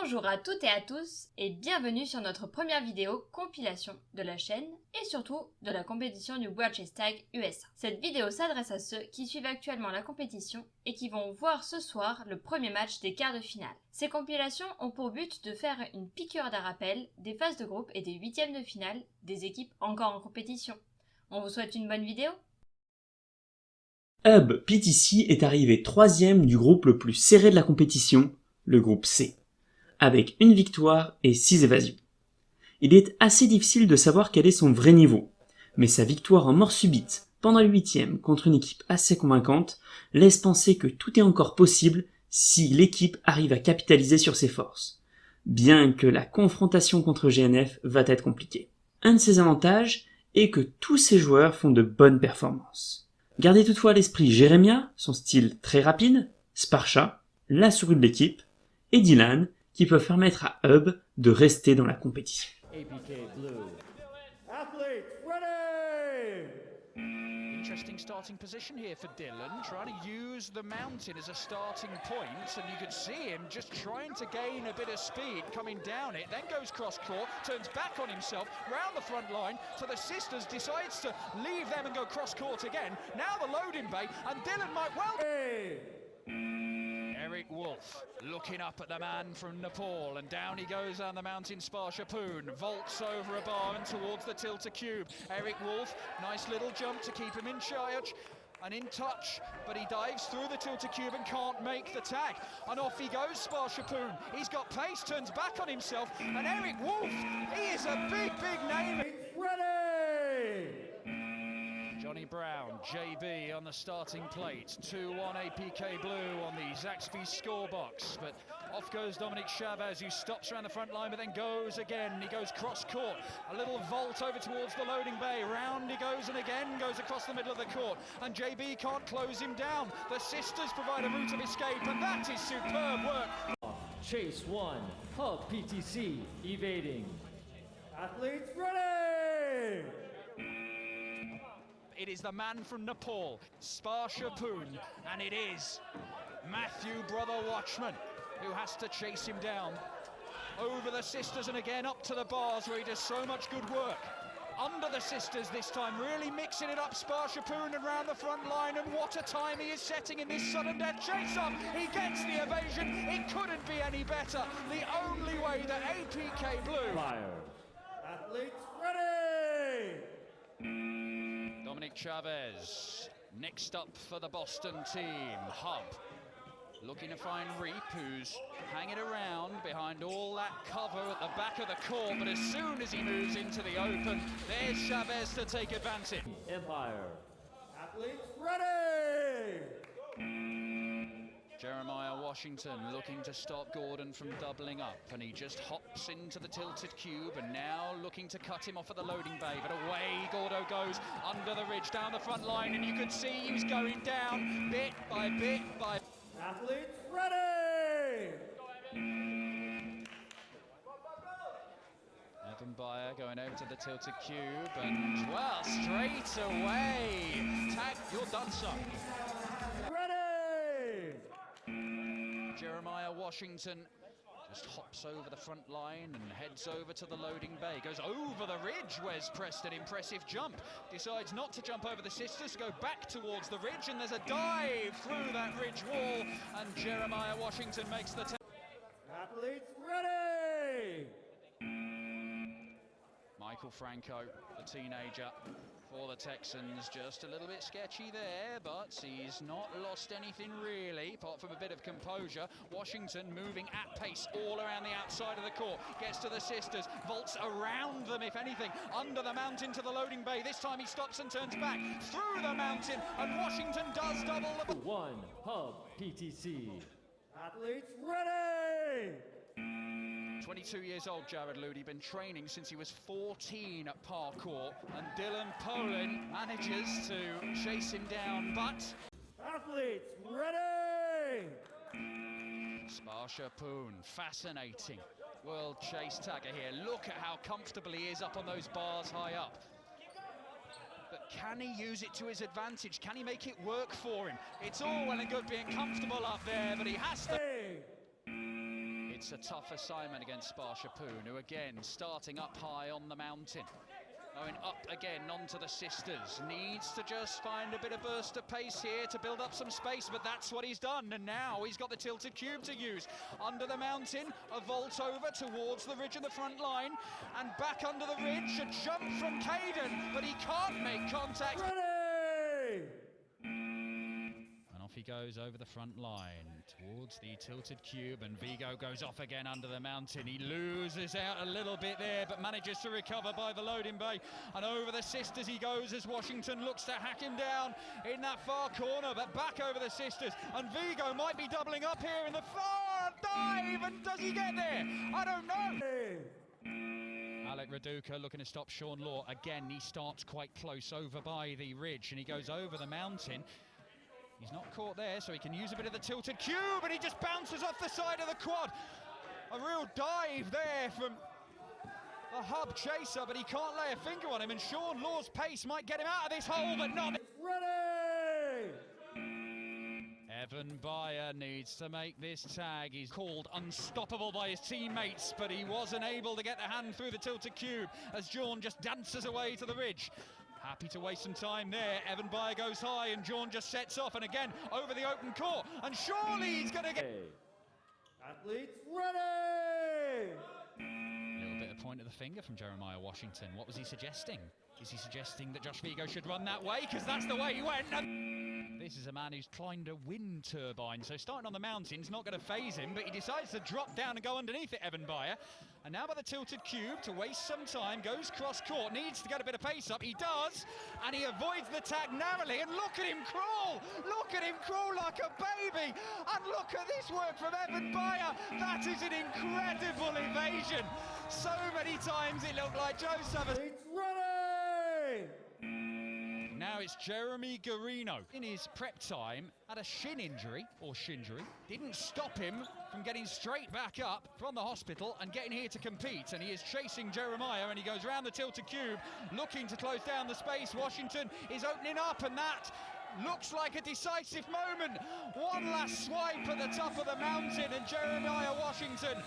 Bonjour à toutes et à tous et bienvenue sur notre première vidéo compilation de la chaîne et surtout de la compétition du WCT USA. Cette vidéo s'adresse à ceux qui suivent actuellement la compétition et qui vont voir ce soir le premier match des quarts de finale. Ces compilations ont pour but de faire une piqûre d'un rappel des phases de groupe et des huitièmes de finale des équipes encore en compétition. On vous souhaite une bonne vidéo. Hub PTC est arrivé 3e du groupe le plus serré de la compétition, le groupe C, avec une victoire et 6 évasions. Il est assez difficile de savoir quel est son vrai niveau, mais sa victoire en mort subite pendant les huitièmes contre une équipe assez convaincante laisse penser que tout est encore possible si l'équipe arrive à capitaliser sur ses forces, bien que la confrontation contre GNF va être compliquée. Un de ses avantages est que tous ses joueurs font de bonnes performances. Gardez toutefois à l'esprit Jeremiah, son style très rapide, Sparsha, la souris de l'équipe, et Dylan, qui peuvent permettre à Hub de rester dans la compétition. Interesting starting position here for Dylan, trying to use the mountain as a starting point, and you could see him just trying to gain a bit of speed coming down it, then goes cross-court, turns back on himself, round the front line, to the sisters, decides to leave them and go cross-court again, now the loading bay, and Dylan might well... Eric Wolf looking up at the man from Nepal, and down he goes down the mountain. Sparshapoon vaults over a bar and towards the tilter cube. Eric Wolf, nice little jump to keep him in charge and in touch, but he dives through the tilter cube and can't make the tag. And off he goes, Sparshapoon. He's got pace, turns back on himself, and Eric Wolf, he is a big name. Ready! Johnny Brown, JB on the starting plate, 2-1 APK Blue on the Zaxby's scorebox, but off goes Dominic Chavez, who stops around the front line but then goes again. He goes cross-court, a little vault over towards the loading bay, round he goes and again goes across the middle of the court, and JB can't close him down. The sisters provide a route of escape, and that is superb work. Chase 1, Hub PTC, evading. Athletes ready! It is the man from Nepal, Sparshapoon, and it is Matthew Brother Watchman who has to chase him down. Over the sisters and again up to the bars where he does so much good work. Under the sisters this time, really mixing it up, Sparshapoon and round the front line, and what a time he is setting in this sudden death chase-up. He gets the evasion, it couldn't be any better. The only way that APK Blue... Fire. Athletes ready! Dominic Chavez, next up for the Boston team, Hub. Looking to find Reap, who's hanging around behind all that cover at the back of the court, but as soon as he moves into the open, there's Chavez to take advantage. Empire. Athletes ready! Jeremiah Washington looking to stop Gordon from doubling up, and he just hops into the tilted cube, and now looking to cut him off at the loading bay, but away Gordo goes under the ridge down the front line, and you could see he was going down bit by bit by... Athletes ready! Evan Bayer going over to the tilted cube, and well, straight away, tag, you're done, son. Ready! Jeremiah Washington just hops over the front line and heads over to the loading bay. Goes over the ridge, Wes Preston, impressive jump. Decides not to jump over the sisters, go back towards the ridge, and there's a dive through that ridge wall, and Jeremiah Washington makes the... Athletes ready! Michael Franco, the teenager for the Texans, just a little bit sketchy there, but he's not lost anything really, apart from a bit of composure. Washington moving at pace all around the outside of the court, gets to the sisters, vaults around them if anything, under the mountain to the loading bay. This time he stops and turns back, through the mountain, and Washington does double the... 1, Hub PTC. Athletes ready! 22 years old, Jared Ludi, been training since he was 14 at parkour, and Dylan Poland manages to chase him down, but... Athletes, ready! Sparshapoon, fascinating world chase tagger here. Look at how comfortable he is up on those bars high up. But can he use it to his advantage? Can he make it work for him? It's all well and good being comfortable up there, but he has to... It's a tough assignment against Sparshapoon, who again starting up high on the mountain. Going up again onto the sisters. Needs to just find a bit of burst of pace here to build up some space, but that's what he's done. And now he's got the tilted cube to use. Under the mountain, a vault over towards the ridge of the front line. And back under the ridge, a jump from Caden, but he can't make contact. Ready! And off he goes over the front line towards the tilted cube, and Vigo goes off again under the mountain. He loses out a little bit there, but manages to recover by the loading bay. And over the sisters he goes as Washington looks to hack him down in that far corner, but back over the sisters. And Vigo might be doubling up here in the far dive, and does he get there? I don't know. Hey! Alec Raduca looking to stop Sean Law. Again, he starts quite close over by the ridge, and he goes over the mountain. He's not caught there, so he can use a bit of the tilted cube, and he just bounces off the side of the quad. A real dive there from the Hub chaser, but he can't lay a finger on him, and Sean Law's pace might get him out of this hole, but not. Ready! Evan Bayer needs to make this tag. He's called unstoppable by his teammates, but he wasn't able to get the hand through the tilted cube as John just dances away to the ridge. Happy to waste some time there. Evan Bayer goes high and John just sets off, and again over the open court, and surely he's going to get... Athletes ready! A little bit of point of the finger from Jeremiah Washington. What was he suggesting? Is he suggesting that Josh Vigo should run that way? Because that's the way he went. This is a man who's climbed a wind turbine, so starting on the mountain's not going to phase him, but he decides to drop down and go underneath it, Evan Bayer. And now by the tilted cube, to waste some time, goes cross-court, needs to get a bit of pace up. He does, and he avoids the tag narrowly, and look at him crawl! Look at him crawl like a baby! And look at this work from Evan Bayer! That is an incredible evasion! So many times it looked like Joseph. Athletes ready! Now it's Jeremy Garino. In his prep time, had a shin injury, or shinjury. Didn't stop him from getting straight back up from the hospital and getting here to compete. And he is chasing Jeremiah, and he goes round the tilted cube, looking to close down the space. Washington is opening up, and that looks like a decisive moment. One last swipe at the top of the mountain, and Jeremiah Washington.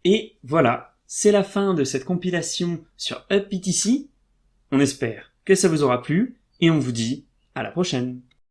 Et voilà, c'est la fin de cette compilation sur Hub PTC. On espère que ça vous aura plu et on vous dit à la prochaine.